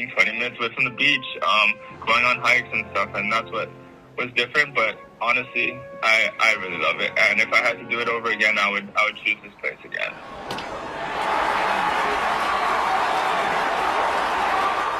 spending 20 minutes with on the beach, going on hikes and stuff, and that's what was different. But honestly, I really love it, and if I had to do it over again, I would choose this place again.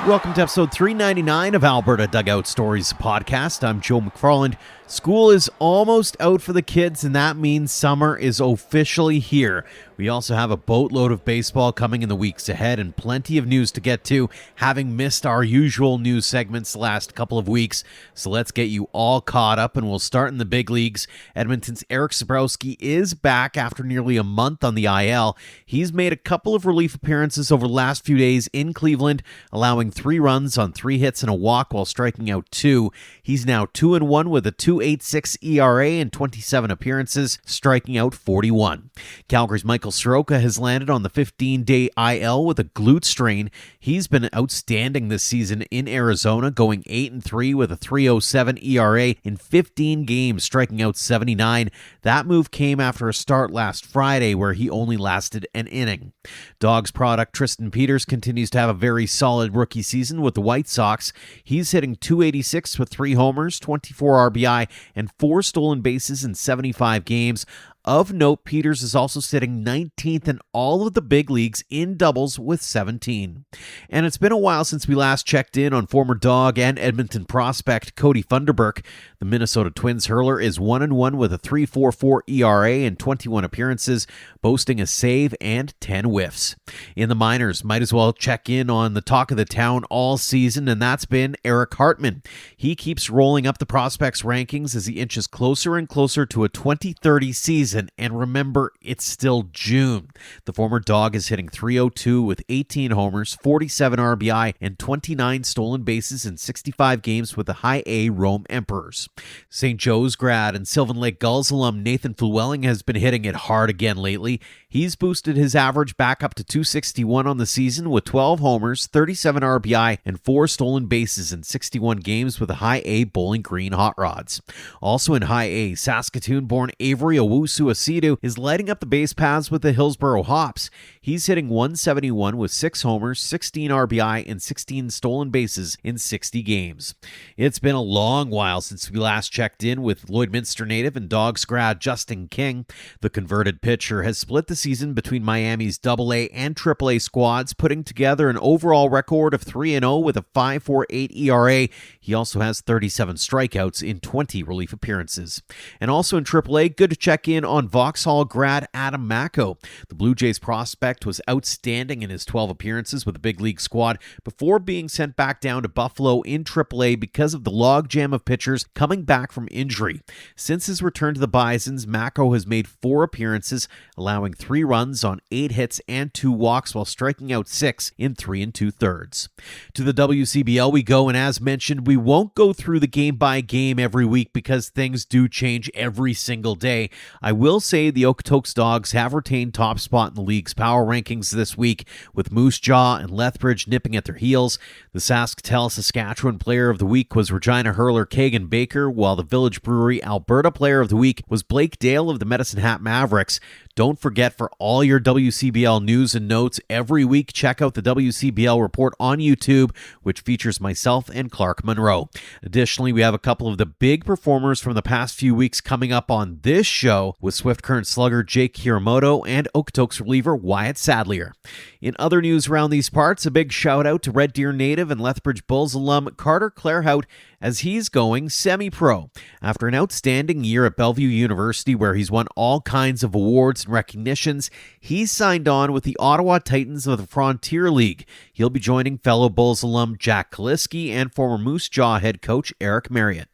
Welcome to episode 399 of Alberta Dugout Stories podcast. I'm Joe McFarland. School is almost out for the kids, and that means summer is officially here. We also have a boatload of baseball coming in the weeks ahead and plenty of news to get to, having missed our usual news segments the last couple of weeks. So let's get you all caught up, and we'll start in the big leagues. Edmonton's Eric Sabrowski is back after nearly a month on the IL. He's made a couple of relief appearances over the last few days in Cleveland, allowing 3 runs on 3 hits and a walk while striking out 2. He's now 2-1 with a 2.86 ERA in 27 appearances, striking out 41. Calgary's Michael Soroka has landed on the 15-day IL with a glute strain. He's been outstanding this season in Arizona, going 8-3 with a 3.07 ERA in 15 games, striking out 79. That move came after a start last Friday where he only lasted an inning. Dawgs product Tristan Peters continues to have a very solid rookie season with the White Sox. He's hitting .286 with 3 homers, 24 RBI, and 4 stolen bases in 75 games. Of note, Peters is also sitting 19th in all of the big leagues in doubles with 17. And it's been a while since we last checked in on former Dog and Edmonton prospect Cody Funderburk. The Minnesota Twins hurler is 1-1 with a 3.44 ERA in 21 appearances, boasting a save and 10 whiffs. In the minors, might as well check in on the talk of the town all season, and that's been Eric Hartman. He keeps rolling up the prospects rankings as he inches closer and closer to a 2030 season. And remember, it's still June. The former Dog is hitting .302 with 18 homers, 47 RBI, and 29 stolen bases in 65 games with the High A Rome Emperors. St. Joe's grad and Sylvan Lake Gulls alum Nathan Flewelling has been hitting it hard again lately. He's boosted his average back up to .261 on the season with 12 homers, 37 RBI, and 4 stolen bases in 61 games with the High A Bowling Green Hot Rods. Also in High A, Saskatoon-born Avery Owusu-Asidu is lighting up the base paths with the Hillsborough Hops. He's hitting .171 with 6 homers, 16 RBI, and 16 stolen bases in 60 games. It's been a long while since we last checked in with Lloydminster native and Dogs grad Justin King. The converted pitcher has split the season between Miami's AA and AAA squads, putting together an overall record of 3-0 with a 5.48 ERA. He also has 37 strikeouts in 20 relief appearances. And also in AAA, good to check in on Vauxhall grad Adam Mako. The Blue Jays prospect was outstanding in his 12 appearances with the big league squad before being sent back down to Buffalo in AAA because of the logjam of pitchers coming back from injury. Since his return to the Bisons, Mako has made 4 appearances, allowing 3 runs on 8 hits and 2 walks while striking out 6 in 3 2/3. To the WCBL we go, and as mentioned, we won't go through the game by game every week because things do change every single day. I will say the Okotoks Dawgs have retained top spot in the league's power rankings this week, with Moose Jaw and Lethbridge nipping at their heels. The SaskTel Saskatchewan Player of the Week was Regina hurler Kagan Baker, while the Village Brewery Alberta Player of the Week was Blake Dale of the Medicine Hat Mavericks. Don't forget, for all your WCBL news and notes every week, check out the WCBL report on YouTube, which features myself and Clark Monroe. Additionally, we have a couple of the big performers from the past few weeks coming up on this show with Swift Current slugger Jake Hiromoto and Okotoks reliever Wyatt Sadleir. In other news around these parts, a big shout out to Red Deer native and Lethbridge Bulls alum Carter Clairhout as he's going semi-pro. After an outstanding year at Bellevue University where he's won all kinds of awards and recognitions, he's signed on with the Ottawa Titans of the Frontier League. He'll be joining fellow Bulls alum Jack Kaliski and former Moose Jaw head coach Eric Marriott.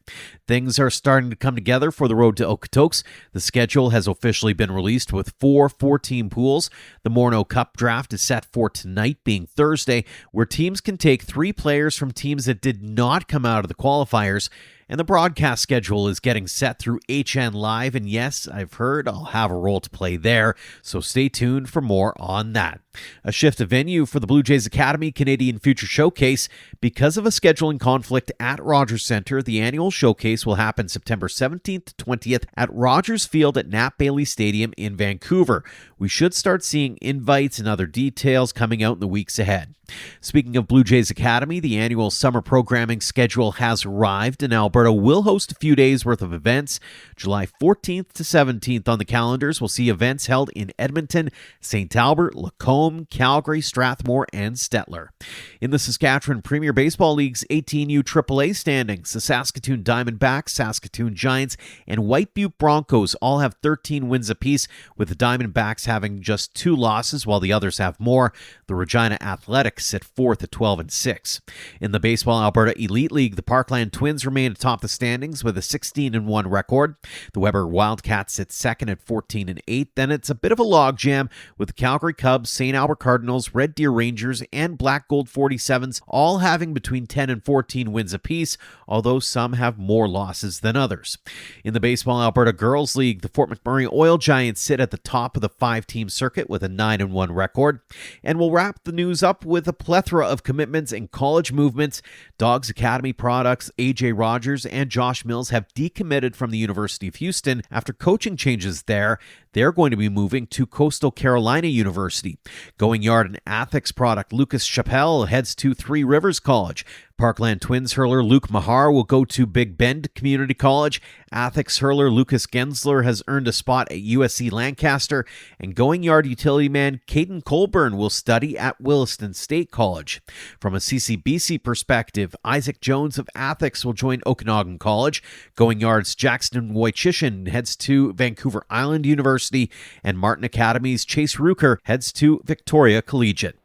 Things are starting to come together for the road to Okotoks. The schedule has officially been released with 4 4-team pools. The Morneau Cup draft is set for tonight, being Thursday, where teams can take 3 players from teams that did not come out of the qualifiers. And the broadcast schedule is getting set through HN Live, and yes, I've heard I'll have a role to play there, so stay tuned for more on that. A shift of venue for the Blue Jays Academy Canadian Future Showcase. Because of a scheduling conflict at Rogers Centre, the annual showcase will happen September 17th to 20th at Rogers Field at Nat Bailey Stadium in Vancouver. We should start seeing invites and other details coming out in the weeks ahead. Speaking of Blue Jays Academy, the annual summer programming schedule has arrived, and Alberta will host a few days worth of events. July 14th to 17th on the calendars will see events held in Edmonton, St. Albert, Lacombe, Calgary, Strathmore, and Stettler. In the Saskatchewan Premier Baseball League's 18U AAA standings, the Saskatoon Diamondbacks, Saskatoon Giants, and White Butte Broncos all have 13 wins apiece, with the Diamondbacks having just 2 losses while the others have more. The Regina Athletics sit 4th at 12-6. In the Baseball Alberta Elite League, the Parkland Twins remain atop the standings with a 16-1 record. The Weber Wildcats sit 2nd at 14-8. Then it's a bit of a logjam with the Calgary Cubs, St. Albert Cardinals, Red Deer Rangers, and Black Gold 47s all having between 10 and 14 wins apiece, although some have more losses than others. In the Baseball Alberta Girls League, the Fort McMurray Oil Giants sit at the top of the 5-team circuit with a 9-1 record. And we'll wrap the news up with a plethora of commitments and college movements. Dawgs Academy products AJ Rogers and Josh Mills have decommitted from the University of Houston after coaching changes there. They're going to be moving to Coastal Carolina University. Going Yard and Athics product Lucas Chappelle heads to Three Rivers College. Parkland Twins hurler Luke Mahar will go to Big Bend Community College. Athics hurler Lucas Gensler has earned a spot at USC Lancaster. And Going Yard utility man Caden Colburn will study at Williston State College. From a CCBC perspective, Isaac Jones of Athics will join Okanagan College. Going Yard's Jackson Wojcichin heads to Vancouver Island University. And Martin Academy's Chase Ruker heads to Victoria Collegiate.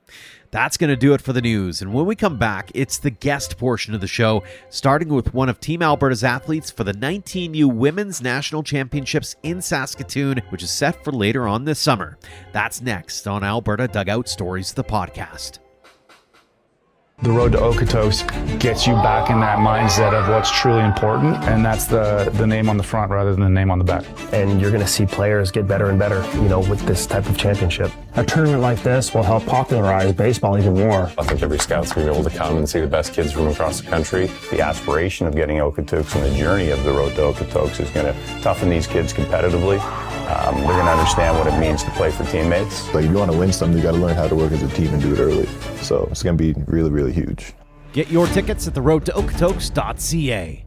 That's going to do it for the news, and when we come back, it's the guest portion of the show, starting with one of Team Alberta's athletes for the 19U Women's National Championships in Saskatoon, which is set for later on this summer. That's next on Alberta Dugout Stories, the podcast. The road to Okotoks gets you back in that mindset of what's truly important, and that's the name on the front rather than the name on the back. And you're going to see players get better and better, with this type of championship. A tournament like this will help popularize baseball even more. I think every scout's going to be able to come and see the best kids from across the country. The aspiration of getting Okotoks and the journey of the road to Okotoks is going to toughen these kids competitively. They're going to understand what it means to play for teammates. Like, if you want to win something, you got to learn how to work as a team and do it early. So it's going to be really, really huge. Get your tickets at theroadtookotoks.ca.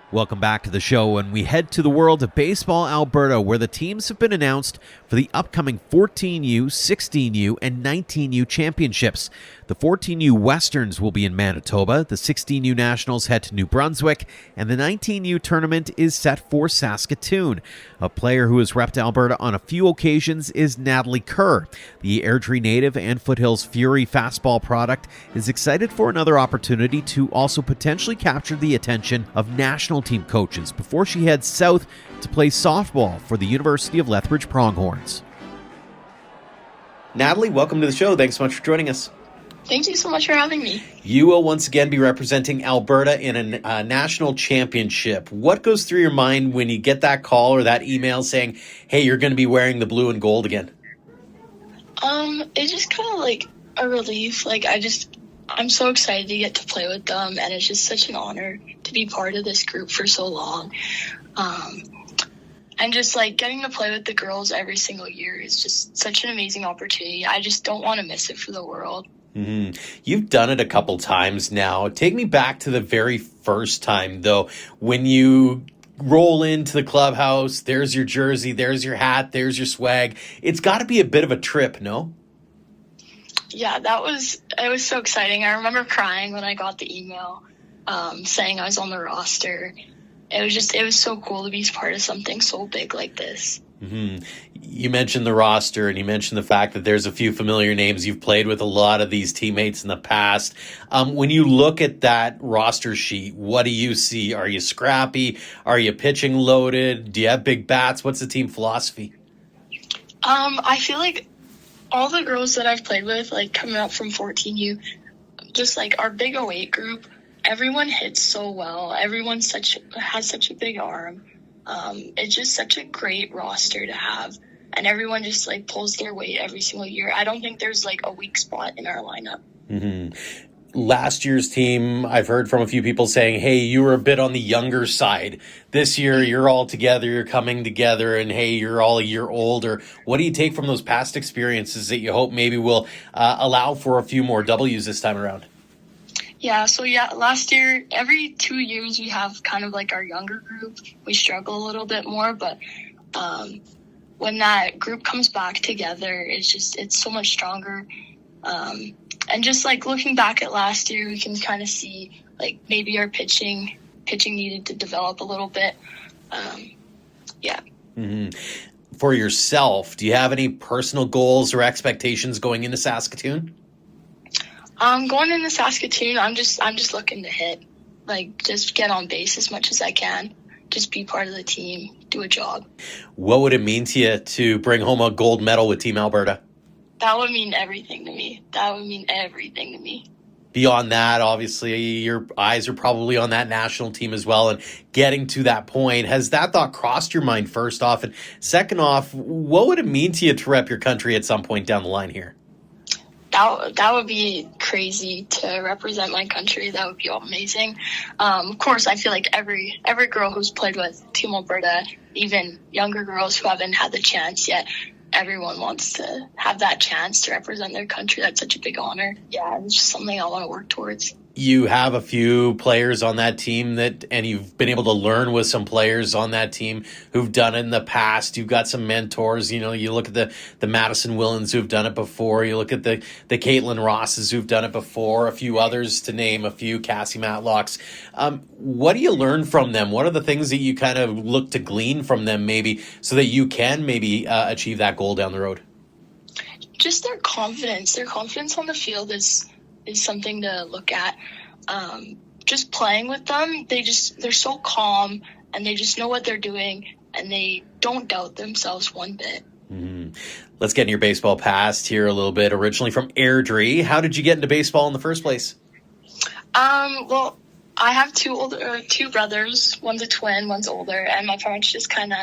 Welcome back to the show, and we head to the world of Baseball Alberta, where the teams have been announced for the upcoming 14U, 16U, and 19U championships. The 14U Westerns will be in Manitoba, the 16U Nationals head to New Brunswick, and the 19U tournament is set for Saskatoon. A player who has repped Alberta on a few occasions is Natalie Kerr. The Airdrie native and Foothills Fury fastball product is excited for another opportunity to also potentially capture the attention of national team coaches before she heads south to play softball for the University of Lethbridge Pronghorns. Natalie, welcome to the show. Thanks so much for joining us. Thank you so much for having me. You will once again be representing Alberta in a national championship. What goes through your mind when you get that call or that email saying, hey, you're going to be wearing the blue and gold again? It's just kind of like a relief. I'm so excited to get to play with them, and it's just such an honor to be part of this group for so long. And just getting to play with the girls every single year is just such an amazing opportunity. I just don't want to miss it for the world. Mm-hmm. You've done it a couple times now. Take me back to the very first time, though, when you roll into the clubhouse, there's your jersey, there's your hat, there's your swag. It's got to be a bit of a trip, no? Yeah, it was so exciting. I remember crying when I got the email saying I was on the roster. It was so cool to be part of something so big like this. Mm-hmm. You mentioned the roster, and you mentioned the fact that there's a few familiar names. You've played with a lot of these teammates in the past. When you look at that roster sheet, what do you see? Are you scrappy? Are you pitching loaded? Do you have big bats? What's the team philosophy? I feel like all the girls that I've played with, coming up from 14U, just our big 08 group, everyone hits so well. Everyone has such a big arm. It's just such a great roster to have. and everyone just like pulls their weight every single year. I don't think there's like a weak spot in our lineup. Mm-hmm. Last year's team, I've heard from a few people saying, hey, you were a bit on the younger side. This year, you're all together, you're coming together, and hey, you're all a year older. What do you take from those past experiences that you hope maybe will allow for a few more W's this time around? Last year, every 2 years, we have kind of like our younger group. We struggle a little bit more, but when that group comes back together, it's so much stronger. And just like looking back at last year, we can kind of see like maybe our pitching needed to develop a little bit. Mm-hmm. For yourself, do you have any personal goals or expectations going into Saskatoon? Going into Saskatoon, I'm just looking to hit, like just get on base as much as I can, just be part of the team, do a job. What would it mean to you to bring home a gold medal with Team Alberta? That would mean everything to me. Beyond that, obviously, your eyes are probably on that national team as well. And getting to that point, has that thought crossed your mind first off? And second off, what would it mean to you to rep your country at some point down the line here? That would be crazy to represent my country. That would be amazing. Of course, I feel like every girl who's played with Team Alberta, even younger girls who haven't had the chance yet, everyone wants to have that chance to represent their country. That's such a big honor. Yeah, it's just something I want to work towards. You have a few players on that team and you've been able to learn with some players on that team who've done it in the past. You've got some mentors. You know, you look at the Madison Willens who've done it before. You look at the Caitlin Rosses who've done it before. A few others to name, a few Cassie Matlocks. What do you learn from them? What are the things that you kind of look to glean from them maybe so that you can maybe achieve that goal down the road? Just their confidence. Their confidence on the field is something to look at. Just playing with them, they're so calm and they just know what they're doing and they don't doubt themselves one bit. Mm-hmm. Let's get in your baseball past here a little bit. Originally from Airdrie, how did you get into baseball in the first place? Well, I have two brothers. One's a twin, one's older, and my parents just kind of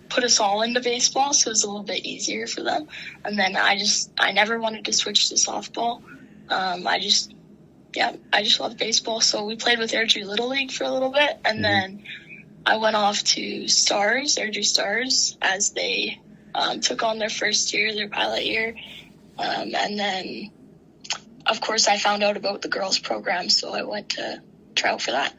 put us all into baseball, so it was a little bit easier for them. And then I never wanted to switch to softball. I just loved baseball. So we played with Airdrie Little League for a little bit. And then I went off to Airdrie Stars, as they took on their first year, their pilot year. And then, of course, I found out about the girls program. So I went to try out for that.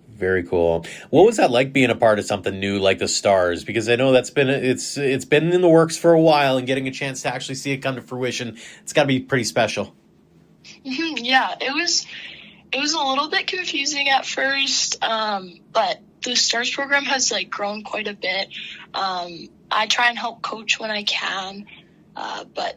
Very cool. What was that like being a part of something new like the Stars? Because I know it's been in the works for a while, and getting a chance to actually see it come to fruition, it's got to be pretty special. Yeah, it was a little bit confusing at first, but the Stars program has like grown quite a bit. I try and help coach when I can, but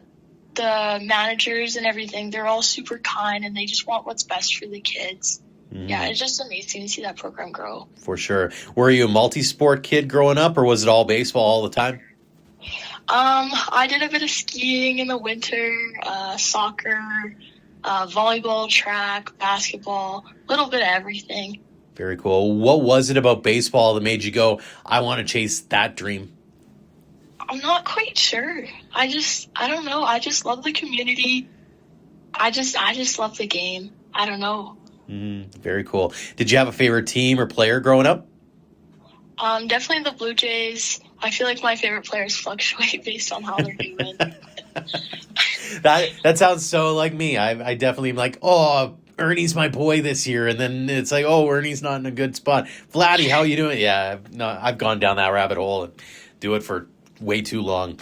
the managers and everything, they're all super kind and they just want what's best for the kids. Yeah, it's just amazing to see that program grow. For sure. Were you a multi-sport kid growing up, or was it all baseball all the time? I did a bit of skiing in the winter, soccer, volleyball, track, basketball, a little bit of everything. Very cool. What was it about baseball that made you go, I want to chase that dream? I'm not quite sure. I don't know. I just love the community. I just love the game. I don't know. Very cool. Did you have a favorite team or player growing up? Definitely the Blue Jays. I feel like my favorite players fluctuate based on how they're doing. That sounds so like me. I definitely am like, oh, Ernie's my boy this year, and then it's like, oh, Ernie's not in a good spot. Vladdy, how you doing? Yeah, I've gone down that rabbit hole and do it for way too long.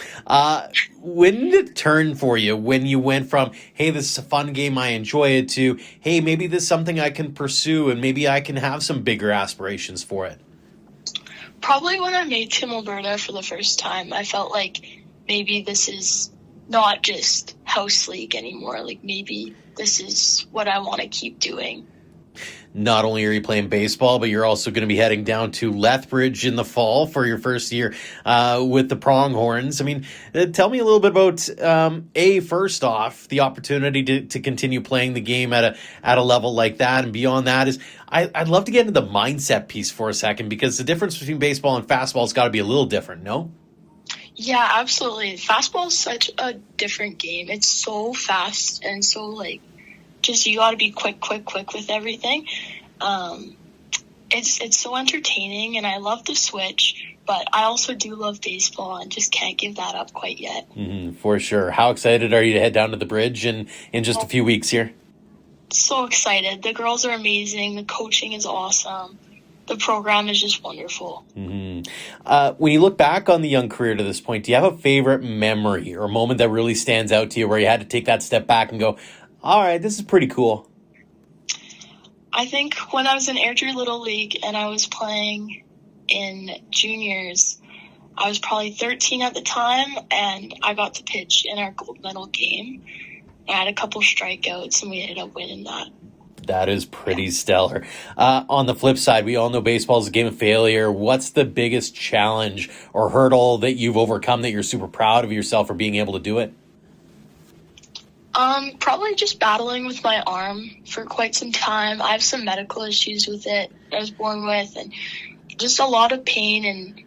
When did it turn for you when you went from, hey, this is a fun game, I enjoy it, to, hey, maybe this is something I can pursue and maybe I can have some bigger aspirations for it? Probably when I made Team Alberta for the first time. I felt like maybe this is not just house league anymore. Like maybe this is what I want to keep doing. Not only are you playing baseball, but you're also going to be heading down to Lethbridge in the fall for your first year with the Pronghorns. I mean, tell me a little bit about, first off, the opportunity to continue playing the game at a level like that. And beyond that is, I'd love to get into the mindset piece for a second, because the difference between baseball and fastball has got to be a little different, no? Yeah, absolutely. Fastball is such a different game. It's so fast and so, like, just you got to be quick with everything. It's so entertaining, and I love the switch, but I also do love baseball and just can't give that up quite yet. For sure. How excited are you to head down to the bridge in just a few weeks here? So excited. The girls are amazing. The coaching is awesome. The program is just wonderful. When you look back on the young career to this point, do you have a favorite memory or a moment that really stands out to you where you had to take that step back and go, all right, this is pretty cool? I think when I was in Airdrie Little League and I was playing in juniors, I was probably 13 at the time, and I got to pitch in our gold medal game. I had a couple strikeouts, and we ended up winning that. That is pretty stellar. On the flip side, we all know baseball is a game of failure. What's the biggest challenge or hurdle that you've overcome that you're super proud of yourself for being able to do it? Probably just battling with my arm for quite some time. I have some medical issues with it I was born with, and just a lot of pain, and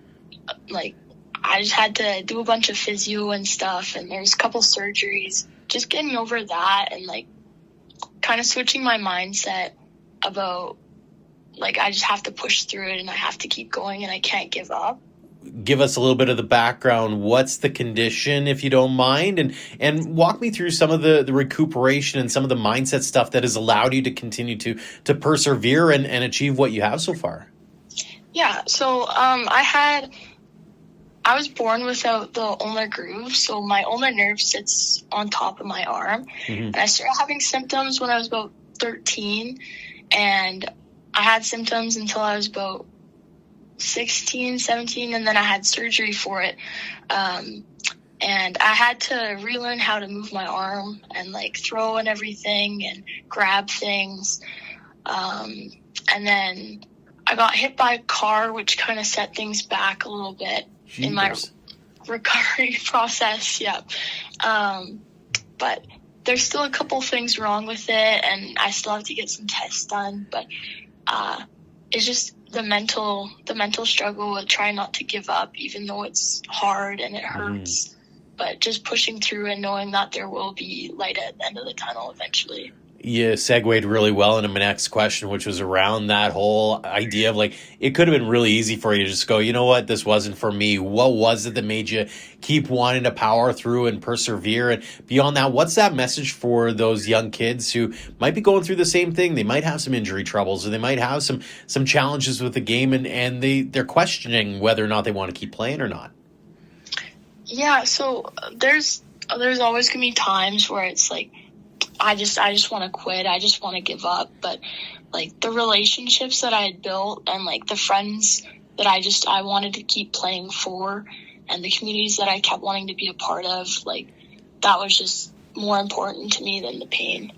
like I just had to do a bunch of physio and stuff, and there's a couple surgeries. Just getting over that and like kind of switching my mindset about like I just have to push through it and I have to keep going and I can't give up. Give us a little bit of the background. What's the condition, if you don't mind, and walk me through some of the recuperation and some of the mindset stuff that has allowed you to continue to persevere and achieve what you have so far. Yeah, so I was born without the ulnar groove, so my ulnar nerve sits on top of my arm. And I started having symptoms when I was about 13, and I had symptoms until I was about 16, 17, and then I had surgery for it. And I had to relearn how to move my arm and like throw and everything and grab things. And then I got hit by a car, which kind of set things back a little bit in my recovery process. Yeah. But there's still a couple things wrong with it, and I still have to get some tests done, but it's just the mental struggle with trying not to give up, even though it's hard and it hurts, but just pushing through and knowing that there will be light at the end of the tunnel eventually. You segued really well into my next question, which was around that whole idea of like, it could have been really easy for you to just go, you know what, this wasn't for me. What was it that made you keep wanting to power through and persevere? And beyond that, what's that message for those young kids who might be going through the same thing? They might have some injury troubles, or they might have some challenges with the game, and they're questioning whether or not they want to keep playing or not. Yeah, so there's always gonna be times where it's like, I just want to quit. I just want to give up. But like the relationships that I had built and like the friends that I wanted to keep playing for, and the communities that I kept wanting to be a part of, like that was just more important to me than the pain.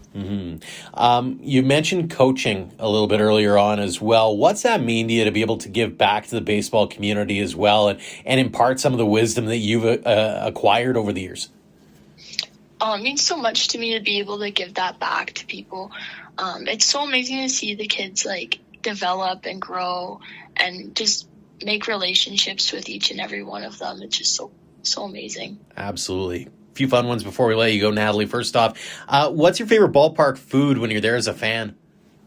You mentioned coaching a little bit earlier on as well. What's that mean to you to be able to give back to the baseball community as well, and impart some of the wisdom that you've acquired over the years? It means so much to me to be able to give that back to people. It's so amazing to see the kids like develop and grow and just make relationships with each and every one of them. It's just so amazing. Absolutely. A few fun ones before we let you go, Natalie. First off, what's your favorite ballpark food when you're there as a fan?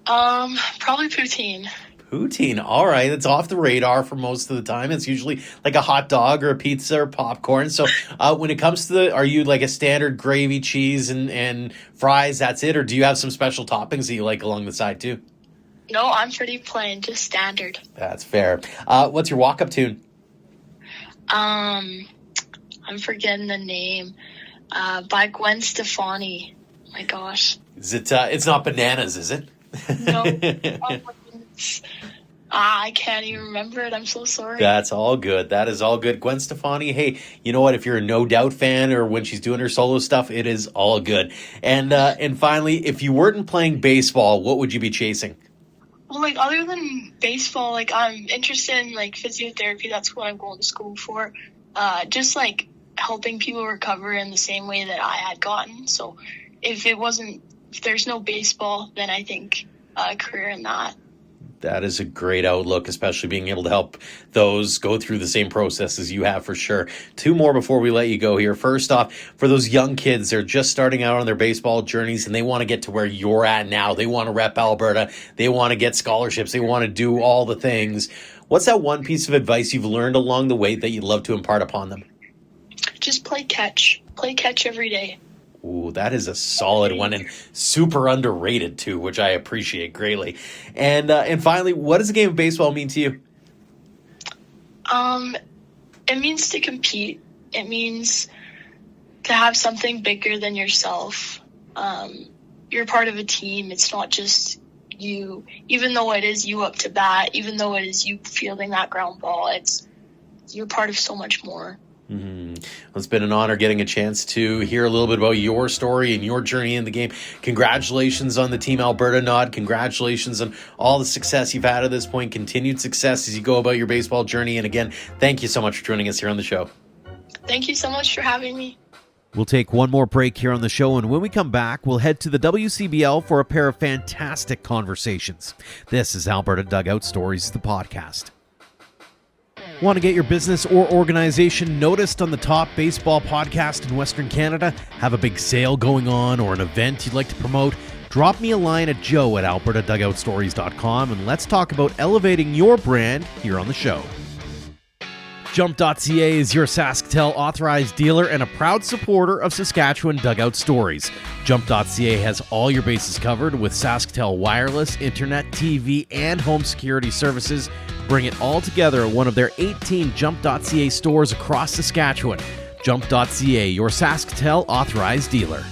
Probably poutine. Poutine, all right. It's off the radar for most of the time. It's usually like a hot dog or a pizza or popcorn. So when it comes to are you like a standard gravy, cheese, and fries, that's it? Or do you have some special toppings that you like along the side too? No, I'm pretty plain, just standard. That's fair. What's your walk-up tune? I'm forgetting the name. By Gwen Stefani. My gosh. Is it? It's not Bananas, is it? No. I can't even remember it. I'm so sorry. That's all good. That is all good. Gwen Stefani, hey, you know what? If you're a No Doubt fan or when she's doing her solo stuff, it is all good. And finally, if you weren't playing baseball, what would you be chasing? Well, like, other than baseball, like, I'm interested in, like, physiotherapy. That's what I'm going to school for. Just, like, helping people recover in the same way that I had gotten. So if there's no baseball, then I think a career in that. That is a great outlook, especially being able to help those go through the same process as you have, for sure. Two more before we let you go here. First off, for those young kids, they're just starting out on their baseball journeys and they want to get to where you're at now. They want to rep Alberta. They want to get scholarships. They want to do all the things. What's that one piece of advice you've learned along the way that you'd love to impart upon them? Just play catch. Play catch every day. Ooh, that is a solid one, and super underrated too, which I appreciate greatly. And finally, what does a game of baseball mean to you? It means to compete. It means to have something bigger than yourself. You're part of a team. It's not just you. Even though it is you up to bat, even though it is you fielding that ground ball, you're part of so much more. Mm-hmm. Well, it's been an honor getting a chance to hear a little bit about your story and your journey in the game. Congratulations on the Team Alberta nod. Congratulations on all the success you've had at this point. Continued success as you go about your baseball journey. And again, thank you so much for joining us here on the show. Thank you so much for having me. We'll take one more break here on the show, and when we come back, we'll head to the WCBL for a pair of fantastic conversations. This is Alberta Dugout Stories, the podcast. Want to get your business or organization noticed on the top baseball podcast in Western Canada? Have a big sale going on or an event you'd like to promote? Drop me a line at joe@albertadugoutstories.com and let's talk about elevating your brand here on the show. Jump.ca is your SaskTel authorized dealer and a proud supporter of Saskatchewan Dugout Stories. Jump.ca has all your bases covered with SaskTel wireless, internet, TV, and home security services. Bring it all together at one of their 18 Jump.ca stores across Saskatchewan. Jump.ca, your SaskTel authorized dealer.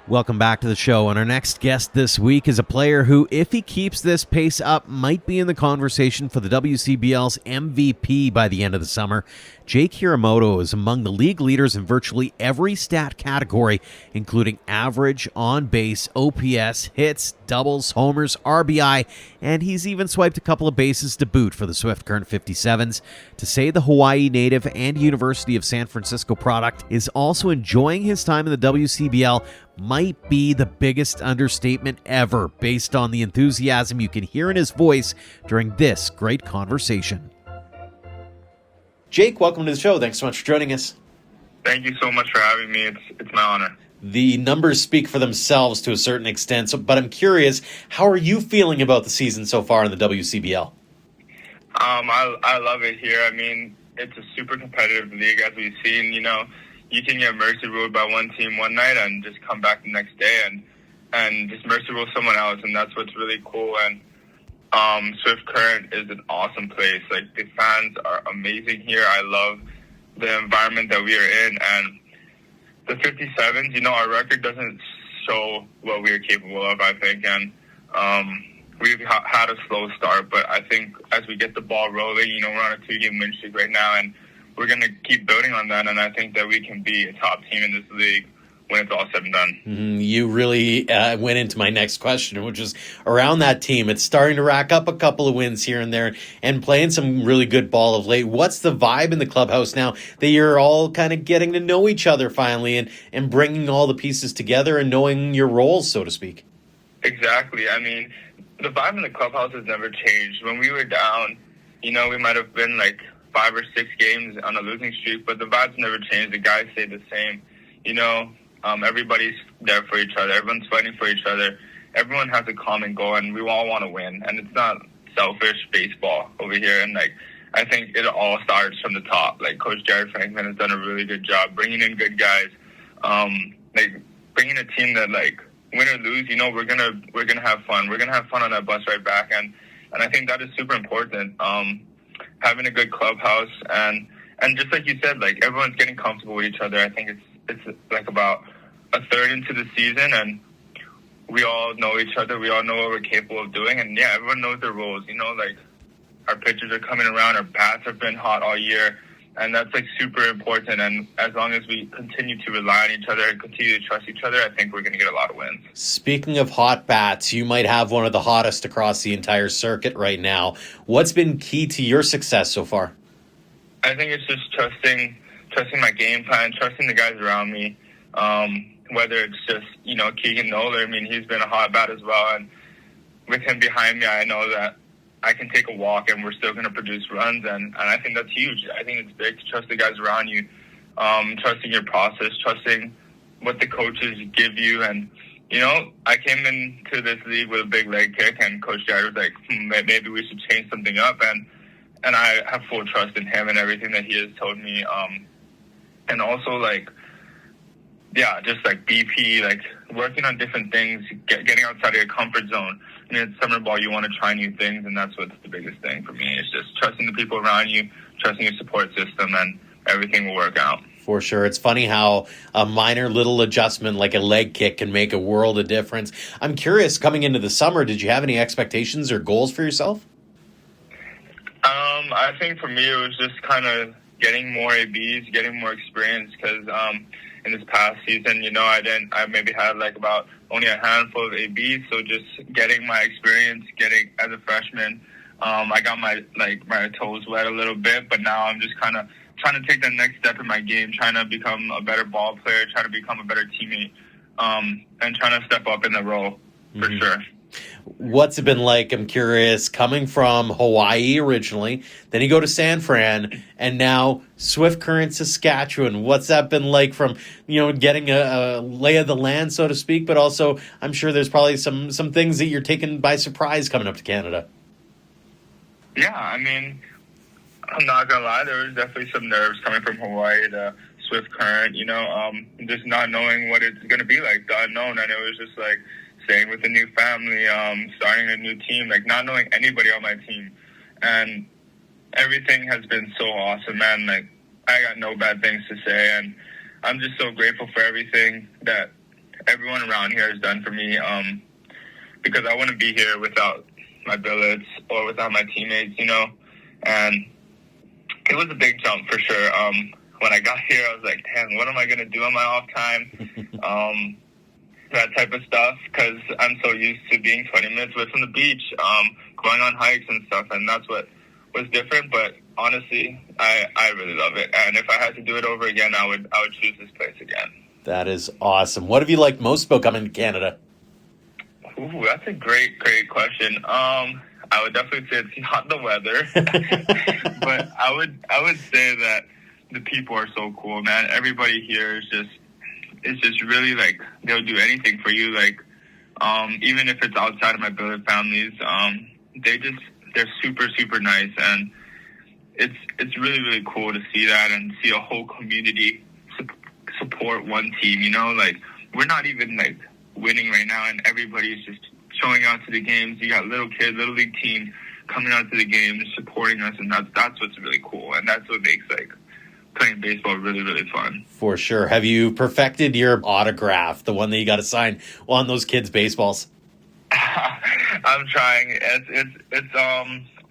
Welcome back to the show, and our next guest this week is a player who, if he keeps this pace up, might be in the conversation for the WCBL's MVP by the end of the summer. Jake Hiromoto is among the league leaders in virtually every stat category, including average, on-base, OPS, hits, doubles, homers, RBI, and he's even swiped a couple of bases to boot for the Swift Current 57s. To say the Hawaii native and University of San Francisco product is also enjoying his time in the WCBL might be the biggest understatement ever, based on the enthusiasm you can hear in his voice during this great conversation. Jake, welcome to the show. Thanks so much for joining us. Thank you so much for having me. It's my honor. The numbers speak for themselves to a certain extent, but I'm curious, how are you feeling about the season so far in the WCBL? I love it here. I mean, it's a super competitive league, as we've seen. You know, you can get mercy ruled by one team one night and just come back the next day and just mercy rule someone else, and that's what's really cool. And Swift Current is an awesome place. Like, the fans are amazing here. I love the environment that we are in, and the 57s, you know, our record doesn't show what we are capable of, I think, and we've had a slow start, but I think as we get the ball rolling, you know, we're on a 2-game win streak right now, and we're going to keep building on that, and I think that we can be a top team in this league when it's all said and done. You really went into my next question, which is around that team. It's starting to rack up a couple of wins here and there and playing some really good ball of late. What's the vibe in the clubhouse now that you're all kind of getting to know each other finally and bringing all the pieces together and knowing your roles, so to speak? Exactly. I mean, the vibe in the clubhouse has never changed. When we were down, you know, we might have been like 5 or 6 games on a losing streak, but the vibes never changed. The guys stay the same. You know, everybody's there for each other. Everyone's fighting for each other. Everyone has a common goal, and we all want to win. And it's not selfish baseball over here. And, like, I think it all starts from the top. Like, Coach Jared Franklin has done a really good job bringing in good guys. Like, bringing a team that, like, win or lose, you know, we're gonna have fun. We're gonna have fun on that bus right back. And I think that is super important. Having a good clubhouse and just like you said, like, everyone's getting comfortable with each other. I think it's like about a third into the season, and we all know each other. We all know what we're capable of doing, and yeah, everyone knows their roles. You know, like, our pitchers are coming around, our bats have been hot all year, and that's, like, super important. And as long as we continue to rely on each other and continue to trust each other, I think we're going to get a lot of wins. Speaking of hot bats, you might have one of the hottest across the entire circuit right now. What's been key to your success so far? I think it's just trusting my game plan, trusting the guys around me. Whether it's just, you know, Keegan Noller, I mean, he's been a hot bat as well. And with him behind me, I know that I can take a walk and we're still going to produce runs, and I think that's huge. I think it's big to trust the guys around you, trusting your process, trusting what the coaches give you. And, you know, I came into this league with a big leg kick, and Coach Jared was like, maybe we should change something up. And I have full trust in him and everything that he has told me. And also, like, yeah, just like BP, like working on different things, getting outside of your comfort zone. I mean, it's summer ball, you want to try new things, and that's what's the biggest thing for me. It's just trusting the people around you, trusting your support system, and everything will work out. For sure. It's funny how a minor little adjustment like a leg kick can make a world of difference. I'm curious, coming into the summer, did you have any expectations or goals for yourself? I think for me it was just kind of getting more ABs, getting more experience, because in this past season, you know, I maybe had like about only a handful of ABs, so just getting my experience, getting as a freshman, I got my toes wet a little bit, but now I'm just kind of trying to take the next step in my game, trying to become a better ball player, trying to become a better teammate, and trying to step up in the role for sure. What's it been like, I'm curious, coming from Hawaii originally, then you go to San Fran, and now Swift Current, Saskatchewan. What's that been like from, you know, getting a lay of the land, so to speak, but also I'm sure there's probably some things that you're taken by surprise coming up to Canada. Yeah, I mean, I'm not going to lie, there was definitely some nerves coming from Hawaii to Swift Current, you know, just not knowing what it's going to be like, the unknown, and it was just like, staying with a new family, starting a new team, like not knowing anybody on my team. And everything has been so awesome, man. Like, I got no bad things to say. And I'm just so grateful for everything that everyone around here has done for me, because I wouldn't be here without my billets or without my teammates, you know. And it was a big jump for sure. When I got here, I was like, damn, what am I going to do on my off time? That type of stuff, because I'm so used to being 20 minutes away from the beach, going on hikes and stuff, and that's what was different. But honestly, I really love it, and if I had to do it over again, I would choose this place again. That is awesome. What have you liked most about coming to Canada? Ooh, that's a great question. I would definitely say it's not the weather, but I would say that the people are so cool, man. Everybody here is just. It's just really like they'll do anything for you. Like, even if it's outside of my billet families, they're super, super nice, and it's really, really cool to see that and see a whole community support one team. You know, like we're not even like winning right now, and everybody's just showing out to the games. You got little kids, little league teams coming out to the games, supporting us, and that's what's really cool, and that's what makes like playing baseball really, really fun. For sure. Have you perfected your autograph, the one that you got to sign on those kids' baseballs? I'm trying. It's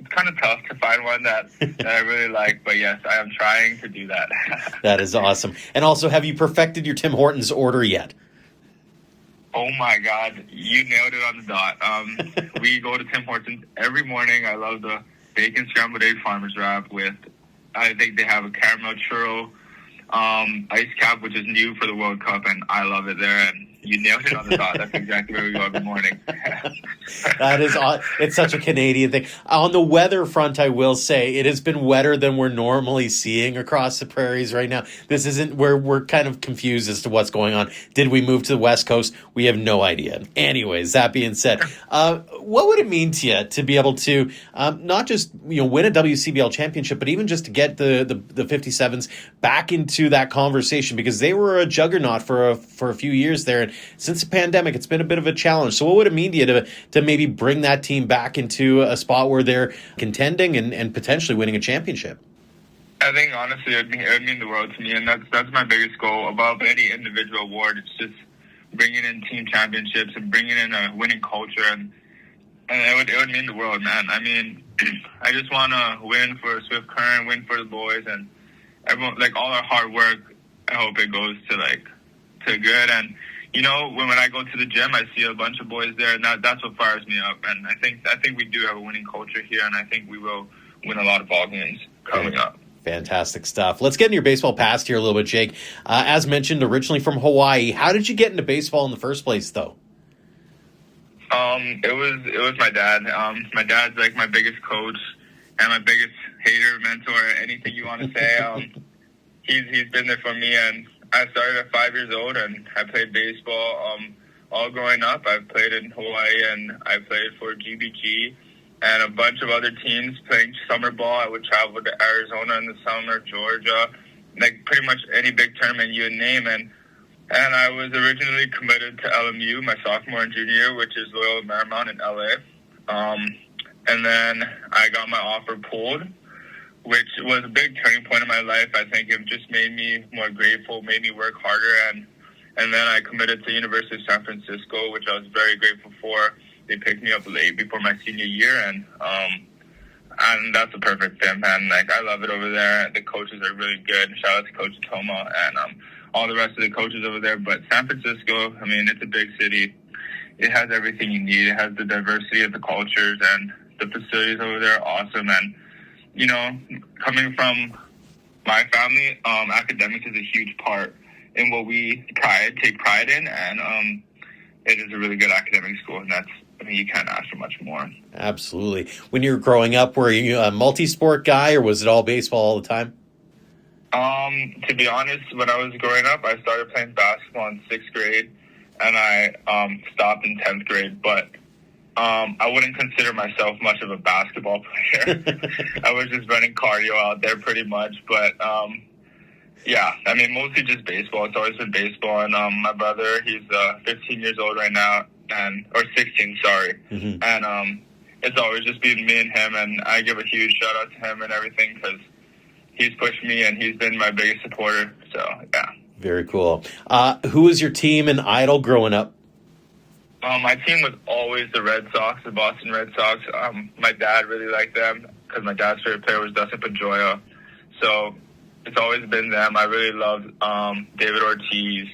kind of tough to find one that I really like, but yes, I am trying to do that. That is awesome. And also, have you perfected your Tim Hortons order yet? Oh my God, you nailed it on the dot. We go to Tim Hortons every morning. I love the bacon scrambled egg farmer's wrap with, I think they have a caramel churro ice cap, which is new for the World Cup, and I love it there. And you nailed it on the dot. That's exactly where we go every morning. That is, it's such a Canadian thing. On the weather front, I will say it has been wetter than we're normally seeing across the prairies right now. This isn't where we're kind of confused as to what's going on. Did we move to the West Coast? We have no idea. Anyways, that being said, what would it mean to you to be able to not just win a WCBL championship, but even just to get the 57s back into that conversation, because they were a juggernaut for a few years there, and since the pandemic, it's been a bit of a challenge. So what would it mean to you to maybe bring that team back into a spot where they're contending and potentially winning a championship? I think, honestly, it would mean the world to me, and that's my biggest goal above any individual award. It's just bringing in team championships and bringing in a winning culture, and it would mean the world, man. I mean, I just want to win for Swift Current, win for the boys, and everyone, like all our hard work, I hope it goes to good. And when I go to the gym, I see a bunch of boys there, and that's what fires me up. And I think we do have a winning culture here, and I think we will win a lot of ball games coming up. Fantastic stuff. Let's get into your baseball past here a little bit, Jake. As mentioned, originally from Hawaii. How did you get into baseball in the first place, though? It was my dad. My dad's like my biggest coach and my biggest hater, mentor, anything you want to say. He's been there for me, and I started at 5 years old, and I played baseball all growing up. I played in Hawaii, and I played for GBG and a bunch of other teams playing summer ball. I would travel to Arizona in the summer, Georgia, like pretty much any big tournament you would name. And I was originally committed to LMU my sophomore and junior year, which is Loyola Marymount in LA. And then I got my offer pulled, which was a big turning point in my life. I think it just made me more grateful, made me work harder. And then I committed to University of San Francisco, which I was very grateful for. They picked me up late before my senior year, and that's a perfect fit, man. Like, I love it over there. The coaches are really good. Shout out to Coach Tomo and all the rest of the coaches over there. But San Francisco, I mean, it's a big city. It has everything you need. It has the diversity of the cultures, and the facilities over there are awesome. And, you know, coming from my family, academics is a huge part in what we take pride in, and it is a really good academic school, and you can't ask for much more. Absolutely. When you were growing up, were you a multi-sport guy, or was it all baseball all the time? To be honest, when I was growing up, I started playing basketball in 6th grade, and I stopped in 10th grade, but I wouldn't consider myself much of a basketball player. I was just running cardio out there pretty much, but yeah, I mean, mostly just baseball. It's always been baseball, and my brother, he's 15 years old right now, or 16, sorry, and it's always just been me and him, and I give a huge shout out to him and everything, because he's pushed me and he's been my biggest supporter. So yeah, very cool. Who was your team and idol growing up? My team was always the Red Sox, the Boston Red Sox. My dad really liked them because my dad's favorite player was Dustin Pedroia, so it's always been them. I really loved David Ortiz,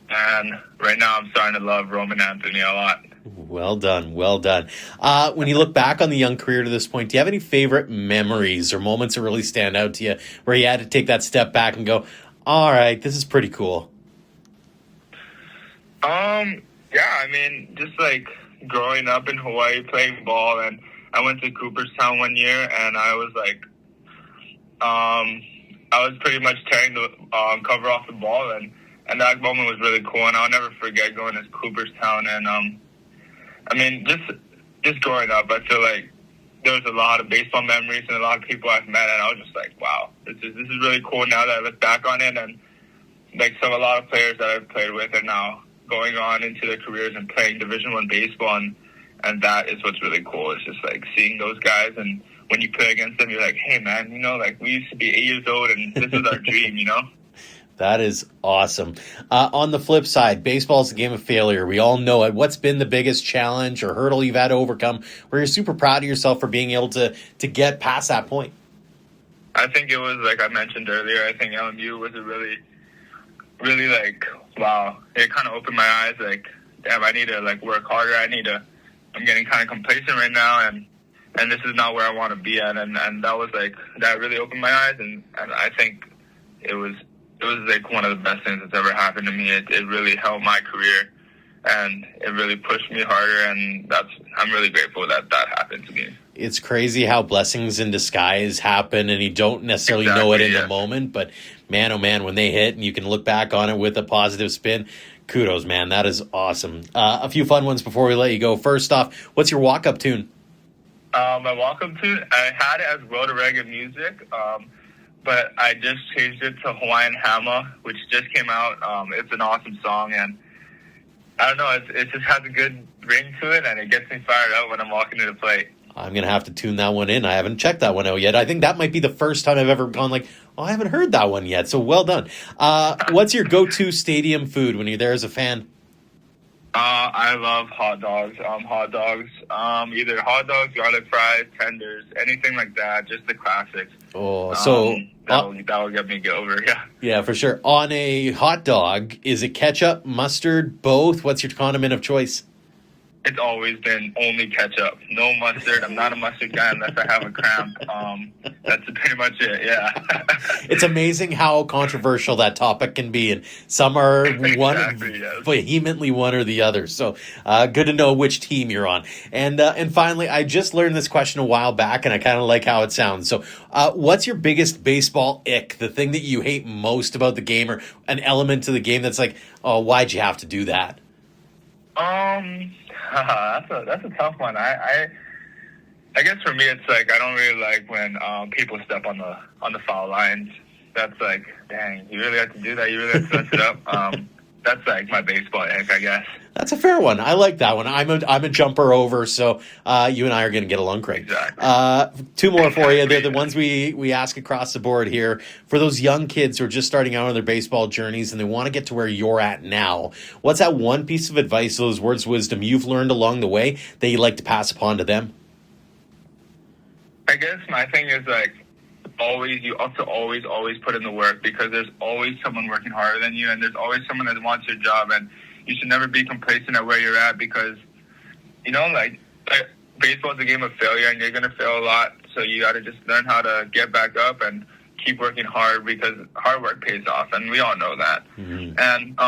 and right now I'm starting to love Roman Anthony a lot. Well done, well done. When you look back on the young career to this point, do you have any favorite memories or moments that really stand out to you where you had to take that step back and go, all right, this is pretty cool? Yeah, I mean, just like growing up in Hawaii playing ball, and I went to Cooperstown one year, and I was like, I was pretty much tearing the cover off the ball, and that moment was really cool, and I'll never forget going to Cooperstown. And I mean, just growing up, I feel like there was a lot of baseball memories and a lot of people I've met, and I was just like, wow, this is really cool now that I look back on it. And like a lot of players that I've played with are now going on into their careers and playing Division I baseball, and that is what's really cool. It's just like seeing those guys, and when you play against them, you're like, hey man, you know, like we used to be 8 years old, and this is our dream, you know? That is awesome. On the flip side, baseball is a game of failure. We all know it. What's been the biggest challenge or hurdle you've had to overcome where you're super proud of yourself for being able to get past that point? I think it was, like I mentioned earlier, I think LMU was a really, really like, wow. It kind of opened my eyes, like, damn, I need to like work harder. I'm getting kind of complacent right now, and this is not where I want to be at. And that was like, that really opened my eyes, and I think it was like one of the best things that's ever happened to me. It really helped my career, and it really pushed me harder, and I'm really grateful that happened to me. It's crazy how blessings in disguise happen, and you don't necessarily know it in the moment, but man, oh man, when they hit and you can look back on it with a positive spin, kudos, man. That is awesome. A few fun ones before we let you go. First off, what's your walk-up tune? My walk-up tune, I had it as World of Reggae Music, but I just changed it to Hawaiian Hama, which just came out. It's an awesome song, and I don't know, it just has a good ring to it, and it gets me fired up when I'm walking to the plate. I'm going to have to tune that one in. I haven't checked that one out yet. I think that might be the first time I've ever gone like, oh, I haven't heard that one yet, so well done. What's your go-to stadium food when you're there as a fan? I love hot dogs. Either hot dogs, garlic fries, tenders, anything like that, just the classics. Oh, so that will get me over, yeah. Yeah, for sure. On a hot dog, is it ketchup, mustard, both? What's your condiment of choice? it's always been only ketchup, no mustard. I'm not a mustard guy unless I have a cramp. That's pretty much it. Yeah. It's amazing how controversial that topic can be, and some are Exactly, yes. vehemently one or the other. So good to know which team you're on. And finally, I just learned this question a while back, and I kind of like how it sounds. So, what's your biggest baseball ick? The thing that you hate most about the game, or an element to the game that's like, oh, why'd you have to do that? That's a tough one. I guess for me, it's like I don't really like when people step on the foul lines. That's like, dang, you really have to do that. You really have to mess it up. That's like my baseball ick, I guess. That's a fair one. I like that one. I'm a jumper over, so you and I are going to get along great. Exactly. Two more for you. They're the ones we ask across the board here. For those young kids who are just starting out on their baseball journeys and they want to get to where you're at now, what's that one piece of advice, those words of wisdom you've learned along the way that you'd like to pass upon to them? I guess my thing is like, you have to always put in the work, because there's always someone working harder than you, and there's always someone that wants your job, and you should never be complacent at where you're at, because, like baseball is a game of failure, and you're going to fail a lot, so you got to just learn how to get back up and keep working hard, because hard work pays off, and we all know that. Mm-hmm. And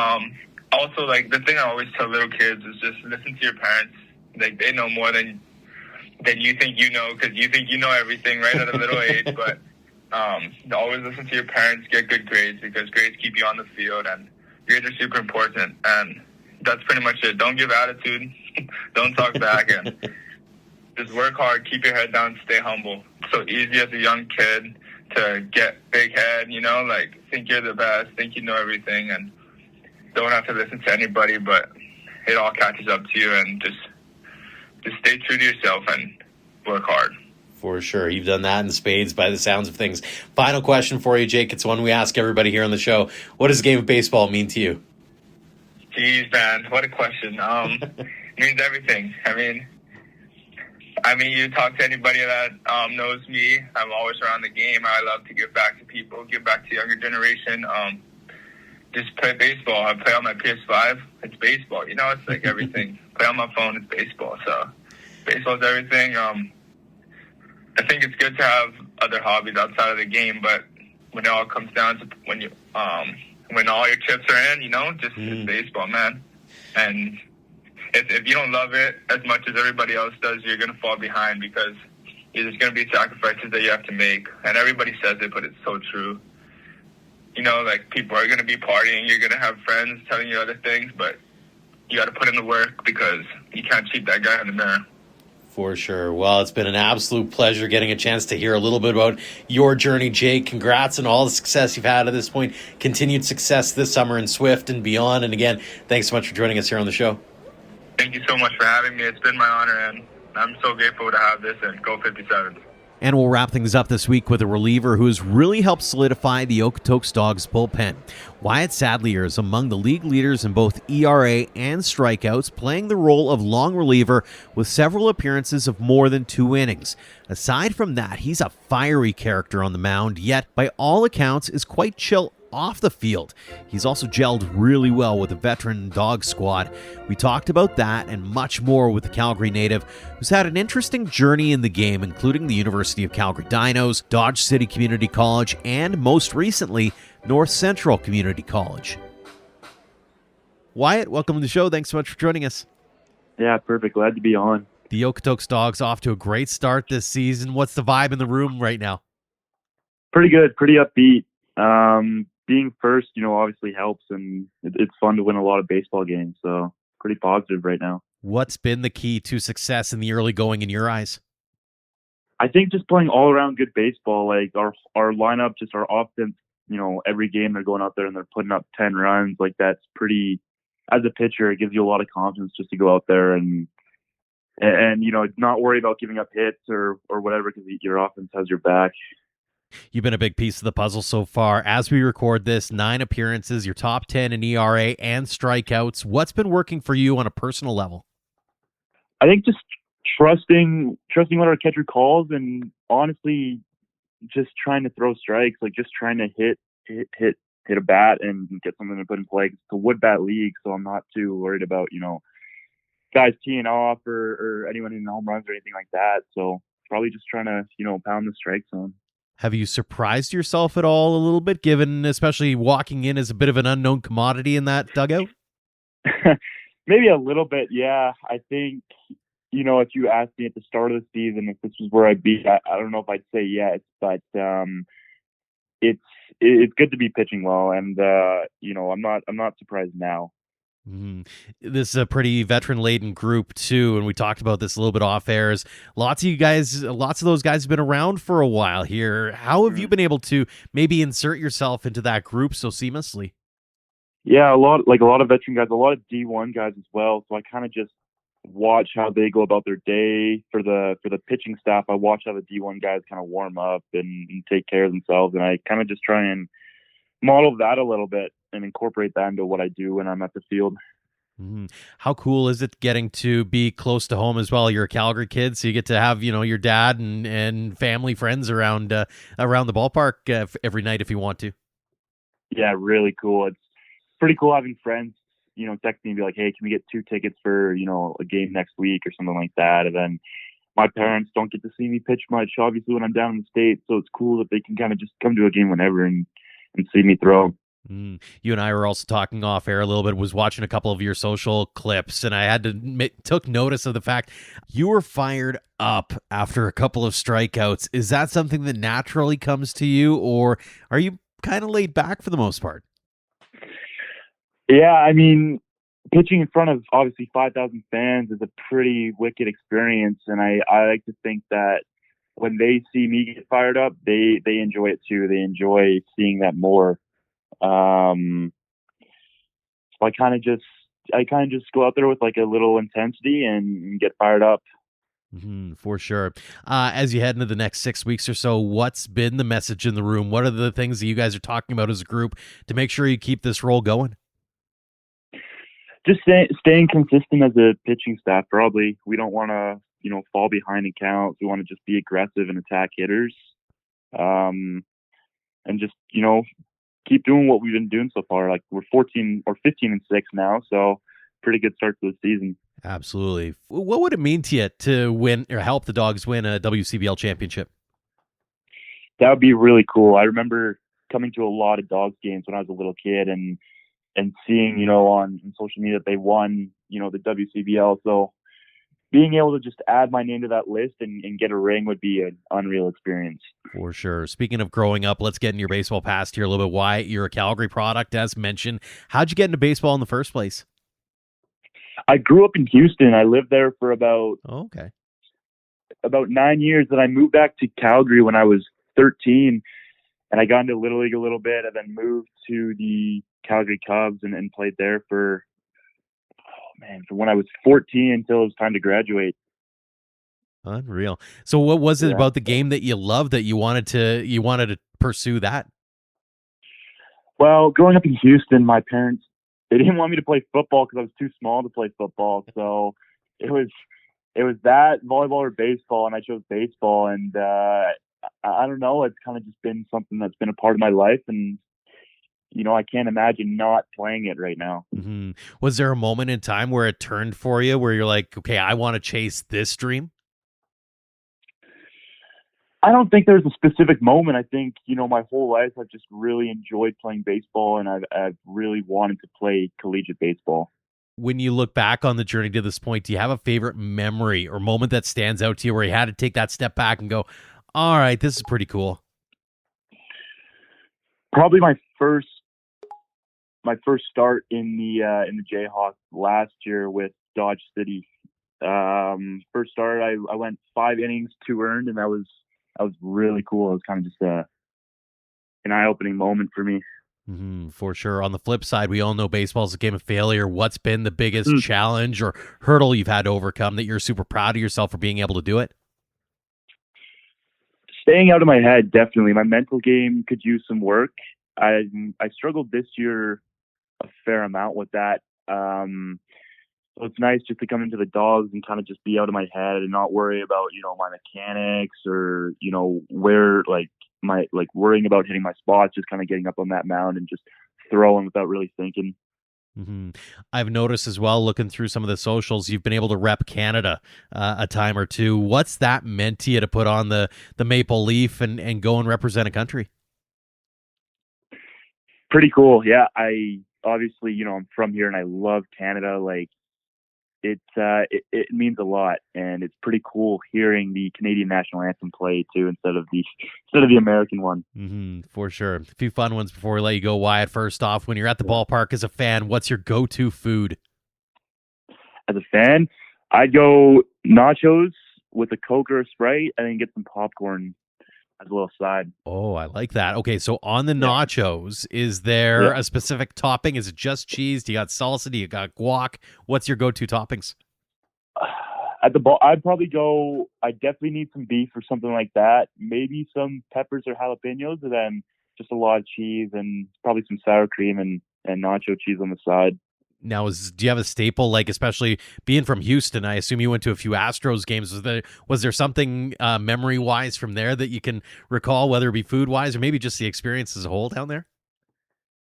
also, like, the thing I always tell little kids is just listen to your parents. Like, they know more than you think you know, because you think you know everything right at a little age, but always listen to your parents, get good grades, because grades keep you on the field, and grades are super important. And that's pretty much it. Don't give attitude. Don't talk back, and just work hard, keep your head down, stay humble. It's so easy as a young kid to get big head, like think you're the best, think you know everything, and don't have to listen to anybody, but it all catches up to you, and just stay true to yourself and work hard. For sure. You've done that in spades by the sounds of things. Final question for you, Jake. It's one we ask everybody here on the show. What does the game of baseball mean to you? Jeez, man. What a question. It means everything. I mean, you talk to anybody that knows me. I'm always around the game. I love to give back to people, give back to the younger generation. Just play baseball. I play on my PS5. It's baseball. It's like everything. Play on my phone. It's baseball. So baseball's everything. I think it's good to have other hobbies outside of the game, but when it all comes down to when all your chips are in, just it's baseball, man. And if you don't love it as much as everybody else does, you're going to fall behind, because there's going to be sacrifices that you have to make. And everybody says it, but it's so true. Like, people are going to be partying. You're going to have friends telling you other things, but you got to put in the work, because you can't cheat that guy in the mirror. For sure. Well, it's been an absolute pleasure getting a chance to hear a little bit about your journey, Jake. Congrats on all the success you've had at this point. Continued success this summer in Swift and beyond. And again, thanks so much for joining us here on the show. Thank you so much for having me. It's been my honor, and I'm so grateful to have this, and go 57. And we'll wrap things up this week with a reliever who has really helped solidify the Okotoks Dawgs bullpen. Wyatt Sadleir is among the league leaders in both ERA and strikeouts, playing the role of long reliever with several appearances of more than 2 innings. Aside from that, he's a fiery character on the mound, yet by all accounts is quite chill off the field. He's also gelled really well with the veteran Dawgs squad. We talked about that and much more with the Calgary native, who's had an interesting journey in the game, including the University of Calgary Dinos, Dodge City Community College, and most recently, North Central Community College. Wyatt, welcome to the show. Thanks so much for joining us. Yeah, perfect. Glad to be on. The Okotoks Dawgs off to a great start this season. What's the vibe in the room right now? Pretty good, pretty upbeat. Being first, obviously helps, and it's fun to win a lot of baseball games, so pretty positive right now. What's been the key to success in the early going in your eyes? I think just playing all around good baseball, like our lineup, just our offense, every game they're going out there and they're putting up 10 runs, like that's pretty, as a pitcher, it gives you a lot of confidence just to go out there and not worry about giving up hits or whatever, because your offense has your back. You've been a big piece of the puzzle so far. As we record this, 9 appearances, your top 10 in ERA and strikeouts. What's been working for you on a personal level? I think just trusting what our catcher calls, and honestly, just trying to throw strikes, like just trying to hit a bat and get something to put in play. It's a wood bat league, so I'm not too worried about, guys teeing off or anyone in home runs or anything like that. So probably just trying to, pound the strike zone. Have you surprised yourself at all a little bit, given especially walking in as a bit of an unknown commodity in that dugout? Maybe a little bit, yeah. I think, if you asked me at the start of the season if this was where I'd be, I don't know if I'd say yes, but it's good to be pitching well, and I'm not surprised now. Mm. This is a pretty veteran-laden group too, and we talked about this a little bit off air. Lots of those guys have been around for a while here. How have you been able to maybe insert yourself into that group so seamlessly? Yeah, a lot of veteran guys, a lot of D1 guys as well. So I kind of just watch how they go about their day. For the pitching staff, I watch how the D1 guys kind of warm up and take care of themselves, and I kind of just try and model that a little bit and incorporate that into what I do when I'm at the field. Mm-hmm. How cool is it getting to be close to home as well? You're a Calgary kid, so you get to have your dad and family friends around the ballpark every night if you want to. Yeah, really cool. It's pretty cool having friends, text me and be like, hey, can we get 2 tickets for, a game next week or something like that. And then my parents don't get to see me pitch much, obviously, when I'm down in the States. So it's cool that they can kind of just come to a game whenever and see me throw. You and I were also talking off air a little bit, was watching a couple of your social clips, and I had to took notice of the fact you were fired up after a couple of strikeouts. Is that something that naturally comes to you, or are you kind of laid back for the most part? Yeah, I mean, pitching in front of obviously 5,000 fans is a pretty wicked experience, and I like to think that when they see me get fired up, they enjoy it too. They enjoy seeing that more. So I kind of just go out there with like a little intensity and get fired up. For sure. As you head into the next 6 weeks or so, what's been the message in the room? What are the things that you guys are talking about as a group to make sure you keep this roll going? Just staying consistent as a pitching staff. Probably we don't want to, fall behind in counts. We want to just be aggressive and attack hitters, and just keep doing what we've been doing so far. Like we're 14 or 15-6 now, so pretty good start to the season. Absolutely. What would it mean to you to win or help the Dogs win a WCBL championship? That would be really cool. I remember coming to a lot of Dogs games when I was a little kid and seeing, on social media that they won, the WCBL. So being able to just add my name to that list and get a ring would be an unreal experience. For sure. Speaking of growing up, let's get in your baseball past here a little bit. Wyatt, you're a Calgary product, as mentioned. How'd you get into baseball in the first place? I grew up in Houston. I lived there for about 9 years. Then I moved back to Calgary when I was 13, and I got into Little League a little bit, and then moved to the Calgary Cubs and played there from when I was 14 until it was time to graduate. Unreal. So what was it about the game that you loved that you wanted to pursue that? Well, growing up in Houston, my parents, they didn't want me to play football because I was too small to play football. So it was that, volleyball or baseball, and I chose baseball. And I don't know, it's kind of just been something that's been a part of my life, and I can't imagine not playing it right now. Mm-hmm. Was there a moment in time where it turned for you, where you're like, okay, I want to chase this dream? I don't think there's a specific moment. I think, my whole life I've just really enjoyed playing baseball, and I've really wanted to play collegiate baseball. When you look back on the journey to this point, do you have a favorite memory or moment that stands out to you where you had to take that step back and go, all right, this is pretty cool? Probably my first start in the Jayhawks last year with Dodge City. First start, I went 5 innings, 2 earned, and that was really cool. It was kind of just an eye-opening moment for me. For sure. On the flip side, we all know baseball is a game of failure. What's been the biggest challenge or hurdle you've had to overcome that you're super proud of yourself for being able to do it? Staying out of my head, definitely. My mental game could use some work. I struggled this year a fair amount with that. So it's nice just to come into the Dogs and kind of just be out of my head and not worry about, my mechanics or, where worrying about hitting my spots, just kind of getting up on that mound and just throwing without really thinking. Hmm. I've noticed as well, looking through some of the socials, you've been able to rep Canada a time or two. What's that meant to you to put on the maple leaf and go and represent a country? Pretty cool. Yeah, I obviously, I'm from here and I love Canada. Like it means a lot, and it's pretty cool hearing the Canadian national anthem play too instead of the American one. For sure. A few fun ones before we let you go, Wyatt. First off, when you're at the ballpark as a fan, what's your go-to food? As a fan, I'd go nachos with a Coke or a Sprite, and then get some popcorn as a little side. Oh, I like that. Okay, so on the nachos, is there a specific topping? Is it just cheese? Do you got salsa? Do you got guac? What's your go-to toppings? At the ball, I'd probably go. I definitely need some beef or something like that. Maybe some peppers or jalapenos, and then just a lot of cheese and probably some sour cream and nacho cheese on the side. Now, do you have a staple, like especially being from Houston? I assume you went to a few Astros games. Was there something memory-wise from there that you can recall, whether it be food-wise or maybe just the experience as a whole down there?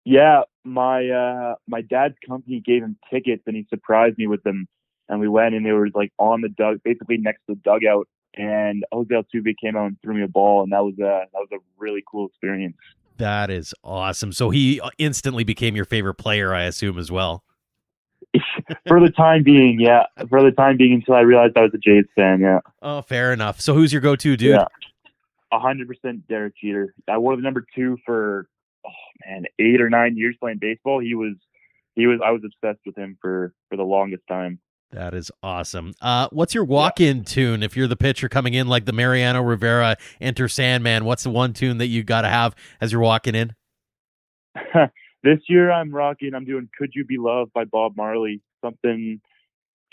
Yeah, my dad's company gave him tickets, and he surprised me with them. And we went, and they were like on the basically next to the dugout. And Jose Altuve came out and threw me a ball, and that was a really cool experience. That is awesome. So he instantly became your favorite player, I assume, as well. For the time being, yeah. For the time being, until I realized I was a Jays fan, yeah. Oh, fair enough. So who's your go-to dude? Yeah, 100% Derek Jeter. I wore the number 2 for 8 or 9 years playing baseball. I was obsessed with him for the longest time. That is awesome. What's your walk-in tune if you're the pitcher coming in, like the Mariano Rivera Enter Sandman? What's the one tune that you got to have as you're walking in? This year I'm doing Could You Be Loved by Bob Marley. Something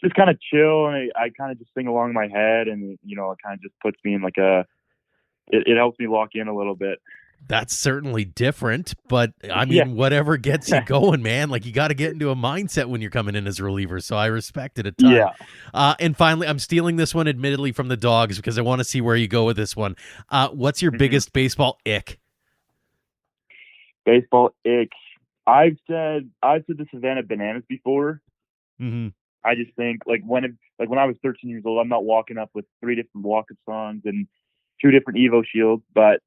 just kind of chill, and I kind of just sing along in my head, and it kind of just puts me in it helps me lock in a little bit. That's certainly different, but I mean, whatever gets you going, man. Like, you got to get into a mindset when you're coming in as a reliever, so I respect it a ton. Yeah. And finally, I'm stealing this one admittedly from the Dogs because I want to see where you go with this one. What's your biggest baseball ick? Baseball ick. I've said the Savannah Bananas before. Mm-hmm. I just think when I was 13 years old, I'm not walking up with 3 different walk-up songs and 2 different Evo Shields. But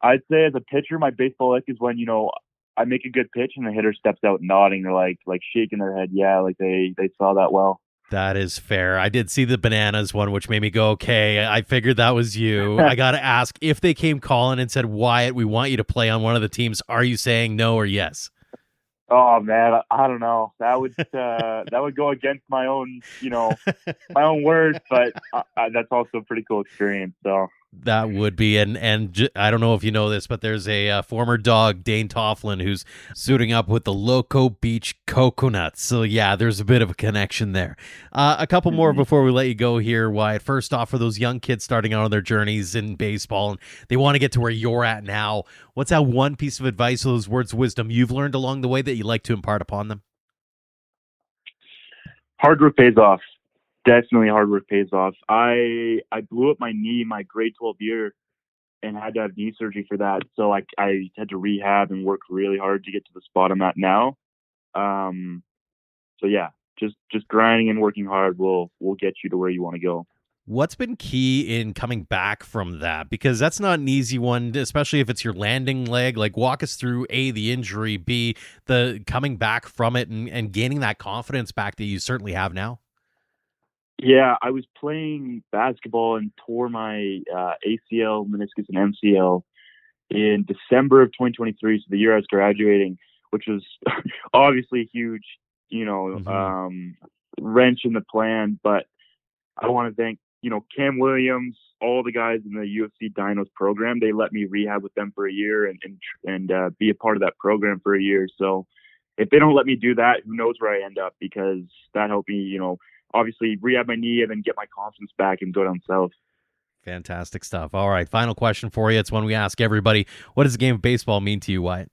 I'd say as a pitcher, my baseball ick is when I make a good pitch and the hitter steps out nodding or like shaking their head. Yeah, like they saw that well. That is fair. I did see the Bananas one, which made me go, okay, I figured that was you. I got to ask, if they came calling and said, Wyatt, we want you to play on one of the teams, are you saying no or yes? Oh man, I don't know. That would go against my own, my own words, but that's also a pretty cool experience. So that would be, and I don't know if you know this, but there's a former Dog, Dane Tofflin, who's suiting up with the Loco Beach Coconuts. So yeah, there's a bit of a connection there. A couple more before we let you go here, Wyatt. First off, for those young kids starting out on their journeys in baseball and they want to get to where you're at now, what's that one piece of advice or those words of wisdom you've learned along the way that you'd like to impart upon them? Hard work pays off. Definitely hard work pays off. I blew up my knee my grade 12 year and had to have knee surgery for that. So I had to rehab and work really hard to get to the spot I'm at now. So yeah, just grinding and working hard will get you to where you want to go. What's been key in coming back from that? Because that's not an easy one, especially if it's your landing leg. Like, walk us through A, the injury, B, the coming back from it and gaining that confidence back that you certainly have now. Yeah, I was playing basketball and tore my ACL, meniscus, and MCL in December of 2023, so the year I was graduating, which was obviously a huge, wrench in the plan. But I want to thank, Cam Williams, all the guys in the UFC Dinos program. They let me rehab with them for a year and be a part of that program for a year. So if they don't let me do that, who knows where I end up, because that helped me, obviously rehab my knee and then get my confidence back and go down south. Fantastic stuff. All right, final question for you. It's one we ask everybody. What does the game of baseball mean to you, Wyatt?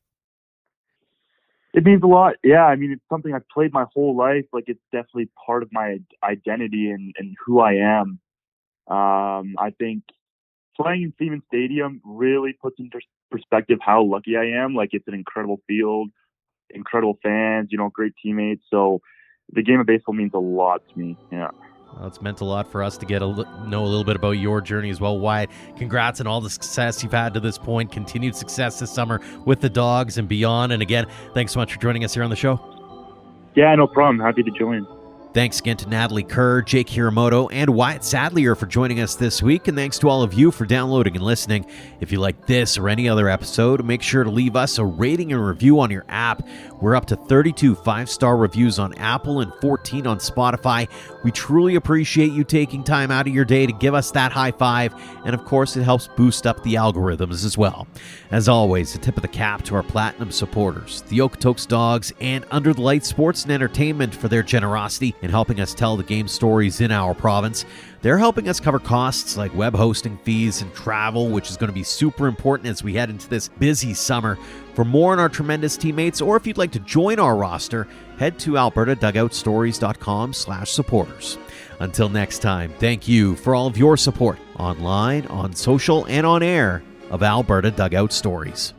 It means a lot. Yeah, I mean, it's something I've played my whole life. Like, it's definitely part of my identity and who I am. I think playing in Siemens Stadium really puts into perspective how lucky I am. Like, it's an incredible field. incredible fans, great teammates. So the game of baseball means a lot to me. Yeah. Well, it's meant a lot for us to know a little bit about your journey as well, Wyatt. Congrats on all the success you've had to this point. Continued success this summer with the Dogs and beyond. And again, thanks so much for joining us here on the show. Yeah, no problem. Happy to join. Thanks again to Natalie Kerr, Jake Hiromoto, and Wyatt Sadleir for joining us this week, and thanks to all of you for downloading and listening. If you like this or any other episode, make sure to leave us a rating and review on your app. We're up to 32 5-star reviews on Apple and 14 on Spotify. We truly appreciate you taking time out of your day to give us that high five, and of course it helps boost up the algorithms as well. As always, a tip of the cap to our platinum supporters, the Okotoks Dawgs and Under the Lights Sports and Entertainment, for their generosity in helping us tell the game stories in our province. They're helping us cover costs like web hosting fees and travel, which is going to be super important as we head into this busy summer. For more on our tremendous teammates, or if you'd like to join our roster, head to albertadugoutstories.com/supporters. Until next time, thank you for all of your support online, on social, and on air of Alberta Dugout Stories.